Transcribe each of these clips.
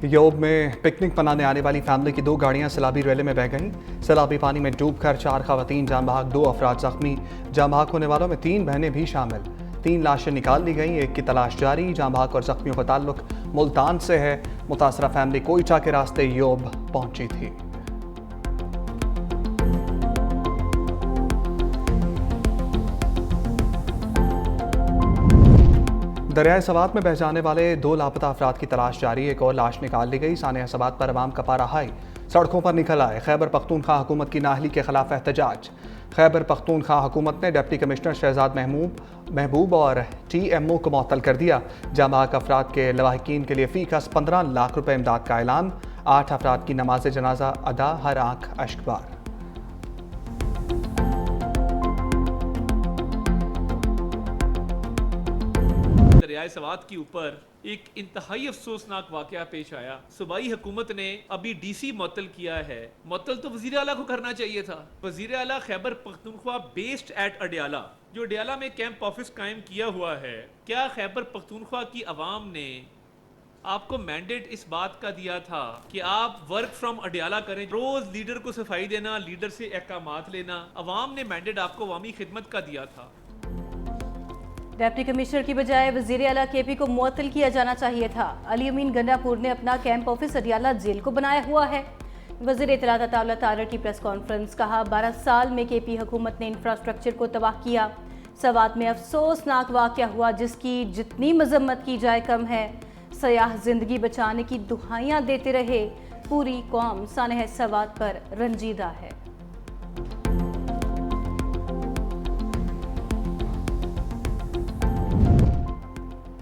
योब में पिकनिक मनाने आने वाली फैमिली की 2 गाड़ियां सैलाबी रेले में बह गईं। सैलाबी पानी में डूबकर 4 खवातीन जान बहक, 2 अफराद जख्मी। जान बहक होने वालों में 3 बहनें भी शामिल। 3 लाशें निकाल ली गईं, एक की तलाश जारी। जान बहक और जख्मियों का ताल्लुक मुल्तान से है। मुतासरा फैमिली कोयटा के रास्ते योब पहुंची थी। दरियाए सवात में बह जाने वाले 2 लापता अफराद की तलाश जारी। एक और लाश निकाल ली गई। सानिया सवात पर अवाम का पारा हाई, सड़कों पर निकल आए। खैबर पख्तूनख्वा हुकूमत की नाअहली के खिलाफ एहतजाज। खैबर पख्तूनख्वा हुकूमत ने डिप्टी कमिश्नर शहजाद महबूब और TMO को मुअत्तल कर दिया। जांबाक अफराद के लवाहिकीन के लिए फीकस 15 लाख रुपए इमदाद का ऐलान। 8 अफराद की नमाज जनाजा अदा, हर आंख अश्कबार। दरियाए सवात के ऊपर एक इंतहाई अफसोसनाक वाकया पेश आया। सूबाई हुकूमत ने अभी DC मुअत्तल किया है। मुअत्तल तो वजीर आला को करना चाहिए था। वजीर आला खैबर पख्तूनख्वा बेस्ड एट अडियाला, जो अडियाला में कैंप ऑफिस कायम किया हुआ है, क्या खैबर पख्तूनख्वा की अवाम ने आपको मैंडेट इस बात का दिया था कि आप वर्क फ्रॉम अडियाला करें? रोज लीडर को सफाई देना, लीडर से अहकामात लेना, अवाम ने मैंडेट आपको अवामी खिदमत का दिया था। डिप्टी कमिश्नर की बजाय वजीर आला KP को मुअत्तल किया जाना चाहिए था। अली अमीन गंडापुर ने अपना कैंप ऑफिस अडियाला जेल को बनाया हुआ है। वजीर इत्तलात अताउल्लाह तारड़ की प्रेस कॉन्फ्रेंस, कहा 12 साल में KP हुकूमत ने इंफ्रास्ट्रक्चर को तबाह किया। सवात में अफसोसनाक वाकया हुआ जिसकी जितनी मजम्मत की जाए कम है। सयाह जिंदगी बचाने की दुहाइयां देते रहे। पूरी कौम सानह सवात पर रंजीदा है।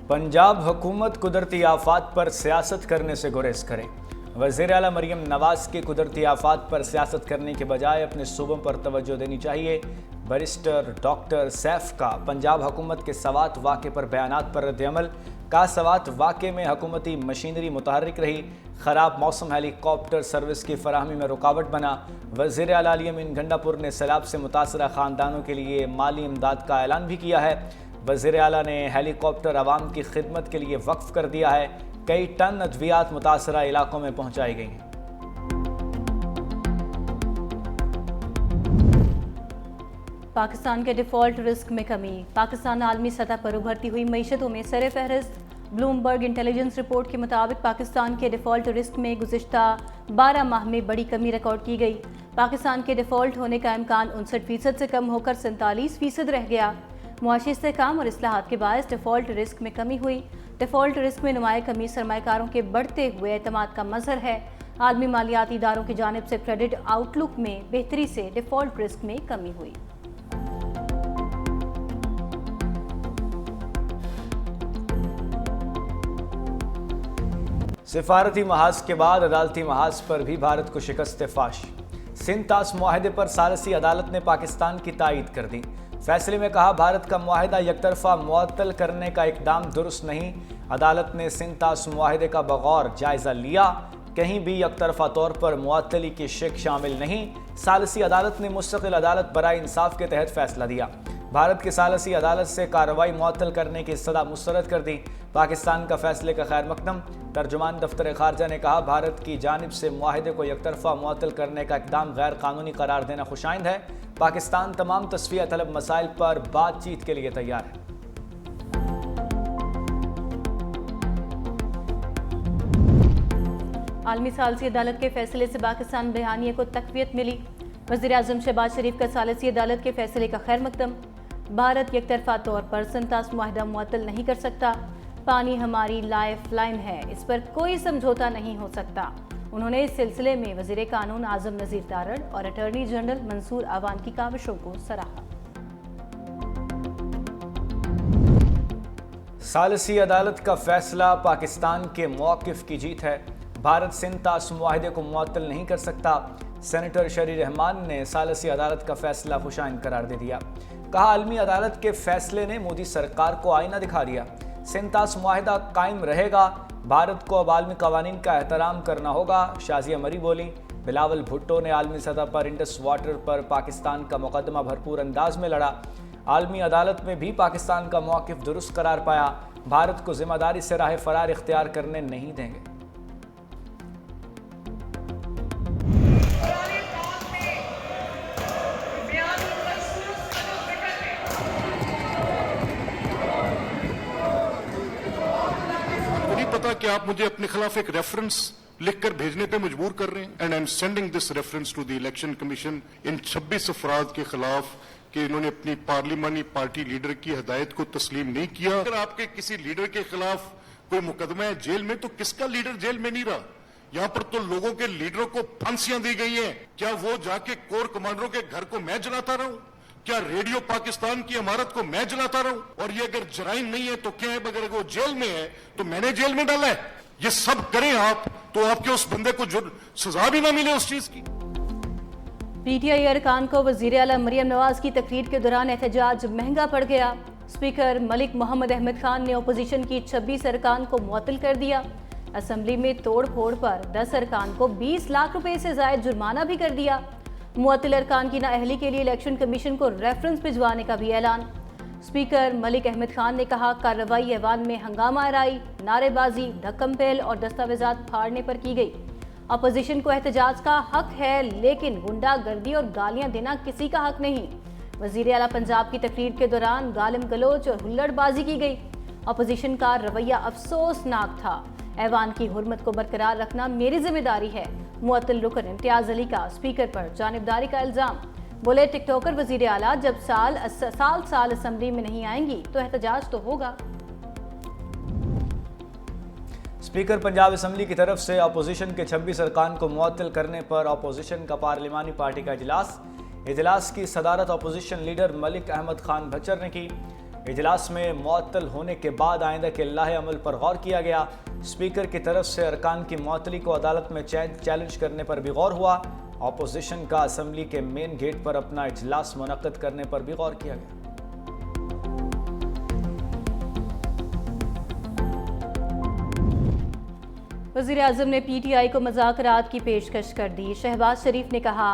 पंजाब हुकूमत कुदरती आफात पर सियासत करने से गुरेज करे। वज़ीर आला मरियम नवाज के कुदरती आफात पर सियासत करने के बजाय अपने सूबों पर तवज्जो देनी चाहिए। बैरिस्टर डॉक्टर सैफ का पंजाब हुकूमत के सवात वाक़े पर बयानात पर रद्द-ए-अमल। का सवात वाक़े में हुकूमती मशीनरी मुतहर्रिक रही। ख़राब मौसम हेलीकॉप्टर सर्विस की फराहमी में रुकावट बना। वज़ीर आला अली अमीन गंडापुर ने सैलाब से मुतासरा ख़ानदानों के लिए माली इमदाद का ऐलान भी किया है। वज़ीर आला ने हेलीकॉप्टर आवाम की खिदमत के लिए वक्फ कर दिया है। कई टन अद्वियात मुतासरा इलाकों में पहुंचाई गई हैं। पाकिस्तान के डिफ़ॉल्ट रिस्क में कमी। पाकिस्तान आलमी सतह पर उभरती हुई मईशतों में सर फहरिस्त। ब्लूमबर्ग इंटेलिजेंस रिपोर्ट के मुताबिक पाकिस्तान के डिफ़ॉल्ट रिस्क में गुज़िश्ता 12 माह में बड़ी कमी रिकॉर्ड की गई। पाकिस्तान के डिफ़ॉल्ट होने का इम्कान 59% से कम होकर 47% रह गया। मुआशी इस्तेहकाम और इस्लाहात के बायस डिफ़ॉल्ट रिस्क में कमी हुई। डिफ़ॉल्ट रिस्क में नुमाया कमी सरमायाकारों के बढ़ते हुए एतमाद का मज़हर है। आलमी मालियाती इदारों की जानिब से क्रेडिट आउटलुक में बेहतरी से डिफ़ॉल्ट रिस्क में कमी हुई। सिफारती महाज के बाद अदालती महाज पर भी भारत को शिकस्त फाश। सिंध तास मुआहदे पर सालसी अदालत ने पाकिस्तान की तायीद कर दी। फैसले में कहा, भारत का मुआहदा यकतरफा मुअत्तल करने का इकदाम दुरुस्त नहीं। अदालत ने सिंध तास मुआहदे का बगौर जायजा लिया। कहीं भी यकतरफा तौर पर मुअत्तली की शिक शामिल नहीं। सालसी अदालत ने मुस्तकिल अदालत बराए इंसाफ के तहत फैसला दिया। भारत की सालसी अदालत से कार्रवाई मुअत्तल करने की सदा मुस्तरद कर दी। पाकिस्तान का फैसले का खैर मकदम। तर्जुमान दफ्तर खारजा ने कहा, भारत की जानिब से मुआहदे को यकतरफा मुअत्तल करने का इकदाम गैर कानूनी करार देना खुशाइंद है। पाकिस्तान तमाम तस्फिया तलब मसाइल पर बातचीत के लिए तैयार है। आलमी सालसी अदालत के फैसले से पाकिस्तान बयानिए को तक़वियत मिली। वज़ीर आज़म शहबाज शरीफ का सालसी अदालत के फैसले का खैर मकदम। भारत यकतरफा तौर पर सिंध तास मुआहदा मुअत्तल नहीं कर सकता। पानी हमारी लाइफ लाइन है, इस पर कोई समझौता नहीं हो सकता। उन्होंने इस सिलसिले में वज़ीर कानून आज़म नज़ीर तारड़ और अटॉर्नी जनरल मंसूर आवान की काविशों को सराहा। सालसी अदालत का फैसला पाकिस्तान के मौक़िफ़ की जीत है। भारत सिंध तास मुआहदे को मुअत्तल नहीं कर सकता। सेनेटर शरी रहमान ने सालसी अदालत का फैसला खुशाइंद करार दे दिया। कहा, आलमी अदालत के फैसले ने मोदी सरकार को आईना दिखा दिया। सिंध तास मुआहदा कायम रहेगा। भारत को अब आलमी कवानीन का एहतराम करना होगा। शाजिया मरी बोली। बिलावल भुट्टो ने आलमी सतह पर इंडस वाटर पर पाकिस्तान का मुकदमा भरपूर अंदाज में लड़ा। आलमी अदालत में भी पाकिस्तान का मौक़िफ़ दुरुस्त करार पाया। भारत को जिम्मेदारी से राह फरार इख्तियार करने नहीं देंगे। कि आप मुझे अपने खिलाफ एक रेफरेंस लिखकर भेजने पे मजबूर कर रहे हैं। And I am sending this reference to the election commission in 26 अफराद के खिलाफ कि इन्होंने अपनी पार्लिमानी पार्टी लीडर की हिदायत को तस्लीम नहीं किया। अगर आपके किसी लीडर के खिलाफ कोई मुकदमा है जेल में, तो किसका लीडर जेल में नहीं रहा? यहाँ पर तो लोगों के लीडरों को फांसियां दी गई हैं। क्या वो जाके कोर कमांडरों के घर को मैं जलाता रहूं? क्या रेडियो पाकिस्तान की इमारत को मैं जलाता रहूं? और ये अगर जराइम नहीं है तो क्या है? अगर वो जेल में है तो मैंने जेल में डाला है। ये सब करें आप तो आपके उस बंदे को जो सजा भी ना मिले उस चीज की। पीटीआई अरकान को वजीर आला मरियम नवाज की तकरीर के दौरान एहतजाज महंगा पड़ गया। स्पीकर मलिक मोहम्मद अहमद खान ने अपोजिशन की 26 अरकान को मुअत्तल कर दिया। असम्बली में तोड़ फोड़ पर 10 अरकान को 20 लाख रुपए से जायद जुर्माना भी कर दिया। मुअत्तल अरकान की नाअहली के लिए इलेक्शन कमीशन को रेफरेंस भिजवाने का भी ऐलान। स्पीकर मलिक अहमद खान ने कहा, कार्रवाई ऐवान में हंगामा आराई, नारेबाजी, धक्कम पहल और दस्तावेजात फाड़ने पर की गई। अपोजिशन को एहतजाज का हक है, लेकिन गुंडागर्दी और गालियां देना किसी का हक नहीं। वजीर आला पंजाब की तकरीर के दौरान गालिम गलोच और हुल्लड़बाजी की गई। अपोजिशन का रवैया अफसोसनाक था। ऐवान की हुर्मत को बरकरार रखना मेरी जिम्मेदारी है। मुअत्तल रुकन इम्तियाज अली का स्पीकर पर जानिबदारी का इल्जाम। बोले, टिकटॉकर वजीर आला जब साल असम्बली में नहीं आएंगी तो एहतजाज तो होगा। स्पीकर पंजाब असम्बली की तरफ से अपोजिशन के 26 अरकान को मुअत्तल करने पर अपोजिशन का पार्लिमानी पार्टी का इजलास की सदारत अपोजिशन लीडर मलिक अहमद खान भच्चर ने की। इजलास में मुअत्तल होने के बाद आइंदा के लाहे अमल पर गौर किया गया। स्पीकर की तरफ से अरकान की मुअत्तली को अदालत में चैलेंज करने पर भी गौर हुआ। अपोजिशन का असम्बली के मेन गेट पर अपना इजलास मुनक्किद करने पर भी गौर किया गया। वज़ीर आज़म ने पीटीआई को मुज़ाकरात की पेशकश कर दी। शहबाज शरीफ ने कहा,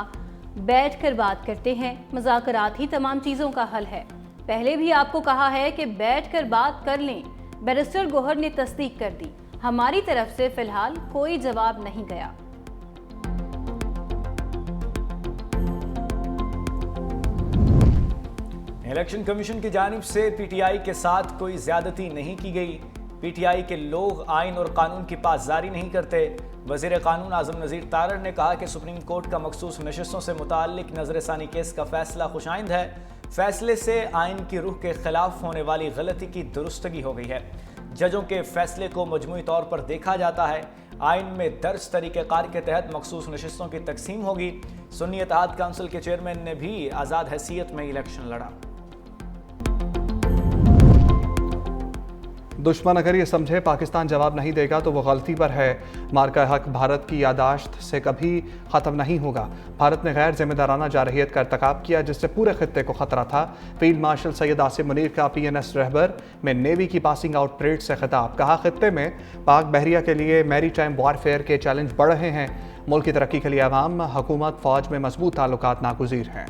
बैठ कर बात करते हैं, मुज़ाकरात ही तमाम चीज़ों का हल है। पहले भी आपको कहा है कि बैठ कर बात कर लें। बैरिस्टर गोहर ने तस्दीक कर दी। हमारी तरफ से फिलहाल कोई जवाब नहीं गया। इलेक्शन कमीशन की जानिब से पीटीआई के साथ कोई ज्यादती नहीं की गई। पीटीआई के लोग आइन और कानून की पासदारी नहीं करते। वजीर कानून आजम नज़ीर तारड़ ने कहा कि सुप्रीम कोर्ट का मखसूस नशिस्तों से मुताल्लिक नजरसानी केस का फैसला खुशाइंद है। फैसले से आइन की रूह के खिलाफ होने वाली गलती की दुरुस्तगी हो गई है। जजों के फैसले को मजमूई तौर पर देखा जाता है। आइन में दर्ज तरीक़ेकार के तहत मखसूस नशिस्तों की तकसीम होगी। सुन्नी इत्तेहाद काउंसिल के चेयरमैन ने भी आज़ाद हैसियत में इलेक्शन लड़ा। दुश्मन अगर ये समझे पाकिस्तान जवाब नहीं देगा तो वो गलती पर है। मार्का हक भारत की यादाश्त से कभी ख़त्म नहीं होगा। भारत ने गैर जिम्मेदाराना जारहियत का इर्तिकाब किया जिससे पूरे खित्ते को ख़तरा था। फील्ड मार्शल सैयद आसिम मुनीर का PNS रहबर में नेवी की पासिंग आउट परेड से खिताब। कहा, खित्ते में पाक बहरिया के लिए मैरी टाइम वॉरफेयर के चैलेंज बढ़ रहे हैं। मुल्क की तरक्की के लिए अवाम, हुकूमत, फ़ौज में मजबूत ताल्लुकात नागुज़ीर हैं।